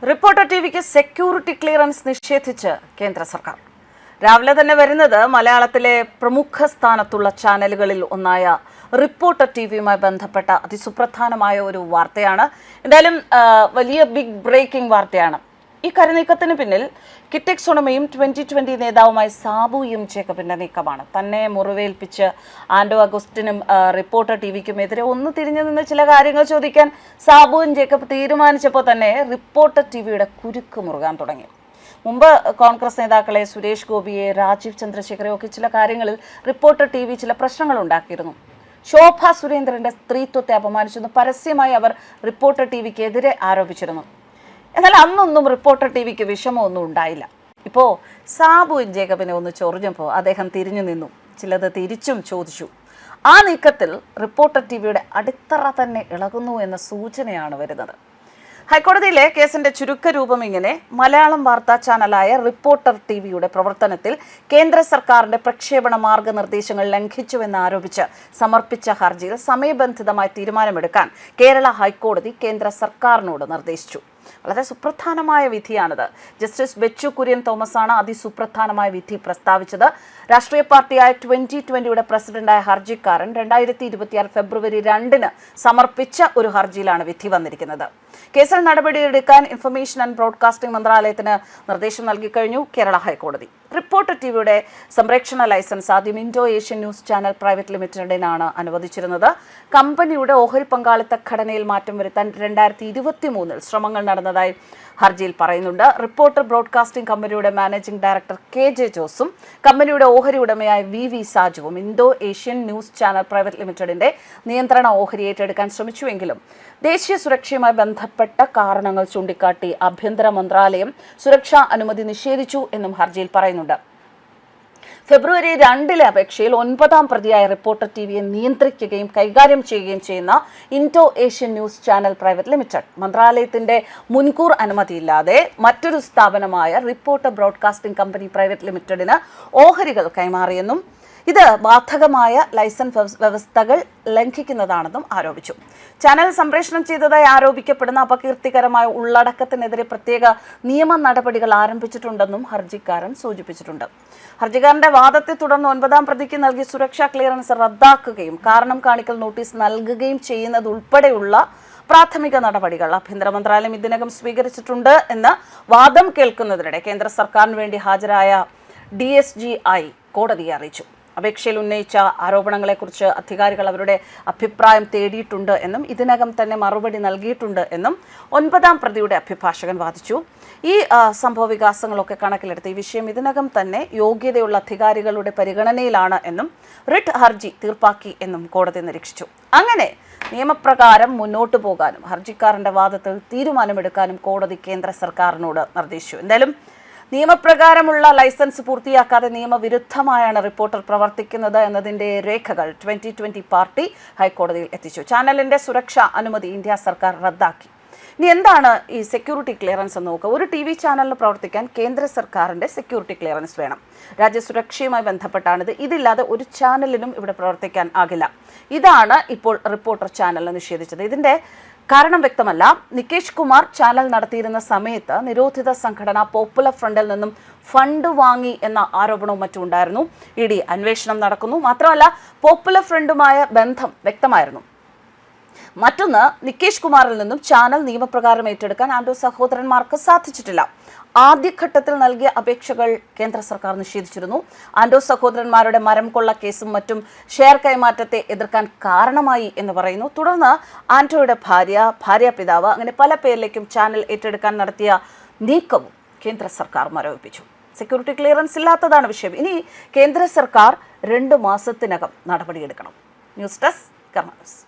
Reporter ടിവിക്ക് security clearance നിഷേധിച്ച് കേന്ദ്ര സർക്കാർ. രാവിലെ തന്നെ വരുന്നത് മലയാളത്തിലെ പ്രമുഖ സ്ഥാനത്തുള്ള ചാനലുകളിൽ ഒന്നായ റിപ്പോർട്ടർ ടിവിയുമായി ബന്ധപ്പെട്ട അതിസുപ്രധാനമായ ഒരു വാർത്തയാണ്. എന്തായാലും വലിയ ബിഗ് ബ്രേക്കിംഗ് വാർത്തയാണ്. ഈ കരുനീക്കത്തിന് പിന്നിൽ കിറ്റെക്സ് ഉടമയും 2020 നേതാവുമായ സാബു എം ജേക്കബിന്റെ നീക്കമാണ്. തന്നെ മുറിവേൽപ്പിച്ച് ആൻഡോ അഗസ്റ്റിനും റിപ്പോർട്ടർ ടിവിക്കുമെതിരെ ഒന്ന് തിരിഞ്ഞു നിന്ന് ചില കാര്യങ്ങൾ ചോദിക്കാൻ സാബു എം ജേക്കബ് തീരുമാനിച്ചപ്പോൾ തന്നെ റിപ്പോർട്ടർ ടിവിയുടെ കുരുക്ക് മുറുകാൻ തുടങ്ങി. മുമ്പ് കോൺഗ്രസ് നേതാക്കളെ സുരേഷ് ഗോപിയെ, രാജീവ് ചന്ദ്രശേഖരെ ഒക്കെ ചില കാര്യങ്ങളിൽ റിപ്പോർട്ടർ ടിവി ചില പ്രശ്നങ്ങൾ ഉണ്ടാക്കിയിരുന്നു. ശോഭ സുരേന്ദ്രന്റെ സ്ത്രീത്വത്തെ അപമാനിച്ചെന്ന് പരസ്യമായി അവർ റിപ്പോർട്ടർ ടിവിക്കെതിരെ ആരോപിച്ചിരുന്നു. എന്നാൽ അന്നൊന്നും റിപ്പോർട്ടർ ടിവിക്ക് വിഷമമൊന്നും ഉണ്ടായില്ല. ഇപ്പോൾ സാബു എം ജേക്കബിനെ ഒന്ന് ചൊറിഞ്ഞപ്പോൾ അദ്ദേഹം തിരിഞ്ഞു നിന്നു, ചിലത് തിരിച്ചും ചോദിച്ചു. ആ നീക്കത്തിൽ റിപ്പോർട്ടർ ടിവിയുടെ അടിത്തറ തന്നെ ഇളകുന്നു എന്ന സൂചനയാണ് വരുന്നത്. ഹൈക്കോടതിയിലെ കേസിന്റെ ചുരുക്കരൂപം ഇങ്ങനെ: മലയാളം വാർത്താ ചാനലായ റിപ്പോർട്ടർ ടിവിയുടെ പ്രവർത്തനത്തിൽ കേന്ദ്ര സർക്കാരിന്റെ പ്രക്ഷേപണ മാർഗനിർദ്ദേശങ്ങൾ ലംഘിച്ചുവെന്നാരോപിച്ച് സമർപ്പിച്ച ഹർജിയിൽ സമയബന്ധിതമായി തീരുമാനമെടുക്കാൻ കേരള ഹൈക്കോടതി കേന്ദ്ര സർക്കാരിനോട് നിർദ്ദേശിച്ചു. വളരെ സുപ്രധാനമായ വിധിയാണിത്. ജസ്റ്റിസ് ബെച്ചു കുര്യൻ തോമസാണ് അതിസുപ്രധാനമായ വിധി പ്രസ്താവിച്ചത്. രാഷ്ട്രീയ പാർട്ടിയായ 2020യുടെ പ്രസിഡന്റായ ഹർജിക്കാരൻ 2026 ഫെബ്രുവരി 2 സമർപ്പിച്ച ഒരു ഹർജിയിലാണ് വിധി വന്നിരിക്കുന്നത്. കേസിൽ നടപടിയെടുക്കാൻ ഇൻഫർമേഷൻ ആൻഡ് ബ്രോഡ്കാസ്റ്റിംഗ് മന്ത്രാലയത്തിന് നിർദ്ദേശം നൽകിക്കഴിഞ്ഞു കേരള ഹൈക്കോടതി. റിപ്പോർട്ടർ ടിവിയുടെ സംരക്ഷണ ലൈസൻസ് ആദ്യം Indo Asian news channel private ലിമിറ്റഡിനാണ് അനുവദിച്ചിരുന്നത്. കമ്പനിയുടെ ഓഹരി പങ്കാളിത്ത ഘടനയിൽ മാറ്റം വരുത്താൻ 2023 ശ്രമങ്ങൾ നടന്നതായി ഹർജിയിൽ പറയുന്നുണ്ട്. റിപ്പോർട്ടർ ബ്രോഡ്കാസ്റ്റിംഗ് കമ്പനിയുടെ മാനേജിംഗ് ഡയറക്ടർ KJ ജോസും കമ്പനിയുടെ ഓഹരി ഉടമയായ VV സാജുവും Indo Asian news channel private ലിമിറ്റഡിന്റെ നിയന്ത്രണ ഓഹരി ഏറ്റെടുക്കാൻ ശ്രമിച്ചുവെങ്കിലും ദേശീയ സുരക്ഷയുമായി ബന്ധപ്പെട്ട കാരണങ്ങൾ ചൂണ്ടിക്കാട്ടി ആഭ്യന്തര മന്ത്രാലയം സുരക്ഷാ അനുമതി നിഷേധിച്ചു എന്നും ഹർജിയിൽ പറയുന്നുണ്ട്. ഫെബ്രുവരി 2 അപേക്ഷയിൽ 9ാം പ്രതിയായ റിപ്പോർട്ടർ ടിവിയെ നിയന്ത്രിക്കുകയും കൈകാര്യം ചെയ്യുകയും ചെയ്യുന്ന Indo Asian news channel private limited മന്ത്രാലയത്തിന്റെ മുൻകൂർ അനുമതിയില്ലാതെ മറ്റൊരു സ്ഥാപനമായ റിപ്പോർട്ടർ ബ്രോഡ്കാസ്റ്റിംഗ് കമ്പനി പ്രൈവറ്റ് ലിമിറ്റഡിന് ഓഹരികൾ കൈമാറിയെന്നും ഇത് ബാധകമായ ലൈസൻസ് വ്യവസ്ഥകൾ ലംഘിക്കുന്നതാണെന്നും ആരോപിച്ചു. ചാനൽ സംപ്രേഷണം ചെയ്തതായി ആരോപിക്കപ്പെടുന്ന അപകീർത്തികരമായ ഉള്ളടക്കത്തിനെതിരെ പ്രത്യേക നിയമ നടപടികൾ ആരംഭിച്ചിട്ടുണ്ടെന്നും ഹർജിക്കാരൻ സൂചിപ്പിച്ചിട്ടുണ്ട്. ഹർജിക്കാരന്റെ വാദത്തെ തുടർന്ന് 9ാം പ്രതിക്ക് നൽകിയ സുരക്ഷാ ക്ലിയറൻസ് റദ്ദാക്കുകയും കാരണം കാണിക്കൽ നോട്ടീസ് നൽകുകയും ചെയ്യുന്നതുൾപ്പെടെയുള്ള പ്രാഥമിക നടപടികൾ ആഭ്യന്തര മന്ത്രാലയം ഇതിനകം സ്വീകരിച്ചിട്ടുണ്ട് എന്ന് വാദം കേൾക്കുന്നതിനിടെ കേന്ദ്ര സർക്കാരിന് വേണ്ടി ഹാജരായ DSGI കോടതിയെ അറിയിച്ചു. അപേക്ഷയിൽ ഉന്നയിച്ച ആരോപണങ്ങളെക്കുറിച്ച് അധികാരികൾ അവരുടെ അഭിപ്രായം തേടിയിട്ടുണ്ട് എന്നും ഇതിനകം തന്നെ മറുപടി നൽകിയിട്ടുണ്ട് എന്നും 9ാം പ്രതിയുടെ അഭിഭാഷകൻ വാദിച്ചു. ഈ സംഭവ വികാസങ്ങളൊക്കെ കണക്കിലെടുത്ത് ഈ വിഷയം ഇതിനകം തന്നെ യോഗ്യതയുള്ള അധികാരികളുടെ പരിഗണനയിലാണ് എന്നും റിട്ട് ഹർജി തീർപ്പാക്കി എന്നും കോടതി നിരീക്ഷിച്ചു. അങ്ങനെ നിയമപ്രകാരം മുന്നോട്ടു പോകാനും ഹർജിക്കാരന്റെ വാദത്തിൽ തീരുമാനമെടുക്കാനും കോടതി കേന്ദ്ര സർക്കാരിനോട് നിർദ്ദേശിച്ചു. എന്തായാലും നിയമപ്രകാരമുള്ള ലൈസൻസ് പൂർത്തിയാക്കാതെ നിയമവിരുദ്ധമായാണ് റിപ്പോർട്ടർ പ്രവർത്തിക്കുന്നത് എന്നതിന്റെ രേഖകൾ 2020 പാർട്ടി ഹൈക്കോടതിയിൽ എത്തിച്ചു. ചാനലിന്റെ സുരക്ഷാ അനുമതി ഇന്ത്യ സർക്കാർ റദ്ദാക്കി. ഇനി എന്താണ് ഈ സെക്യൂരിറ്റി ക്ലിയറൻസ് എന്ന് നോക്കുക. ഒരു TV ചാനലിന് പ്രവർത്തിക്കാൻ കേന്ദ്ര സർക്കാരിന്റെ സെക്യൂരിറ്റി ക്ലിയറൻസ് വേണം. രാജ്യസുരക്ഷയുമായി ബന്ധപ്പെട്ടാണിത്. ഇതില്ലാതെ ഒരു ചാനലിനും ഇവിടെ പ്രവർത്തിക്കാൻ ആകില്ല. ഇതാണ് ഇപ്പോൾ റിപ്പോർട്ടർ ചാനലിന് നിഷേധിച്ചത്. ഇതിന്റെ കാരണം വ്യക്തമല്ല. നികേഷ് കുമാർ ചാനൽ നടത്തിയിരുന്ന സമയത്ത് നിരോധിത സംഘടന പോപ്പുലർ ഫ്രണ്ടിൽ നിന്നും ഫണ്ട് വാങ്ങി എന്ന ആരോപണവും മറ്റും ഉണ്ടായിരുന്നു. ED അന്വേഷണം നടക്കുന്നു. മാത്രമല്ല പോപ്പുലർ ഫ്രണ്ടുമായ ബന്ധം വ്യക്തമായിരുന്നു. മറ്റൊന്ന്, നികേഷ് കുമാറിൽ നിന്നും ചാനൽ നിയമപ്രകാരം ഏറ്റെടുക്കാൻ ആൻഡോ സഹോദരന്മാർക്ക് സാധിച്ചിട്ടില്ല. ആദ്യഘട്ടത്തിൽ നൽകിയ അപേക്ഷകൾ കേന്ദ്ര സർക്കാർ നിഷേധിച്ചിരുന്നു. ആൻഡോ സഹോദരന്മാരുടെ മരം കൊള്ള കേസും മറ്റും ഷെയർ കൈമാറ്റത്തെ എതിർക്കാൻ കാരണമായി എന്ന് പറയുന്നു. തുടർന്ന് ആൻഡോയുടെ ഭാര്യ പിതാവ് അങ്ങനെ പല പേരിലേക്കും ചാനൽ ഏറ്റെടുക്കാൻ നടത്തിയ നീക്കവും കേന്ദ്ര സർക്കാർ മരവിപ്പിച്ചു. സെക്യൂരിറ്റി ക്ലിയറൻസ് ഇല്ലാത്തതാണ് വിഷയം. ഇനി കേന്ദ്ര സർക്കാർ 2 മാസത്തിനകം നടപടിയെടുക്കണം. ന്യൂസ് ഡെസ്ക് കർമ്മ ന്യൂസ്.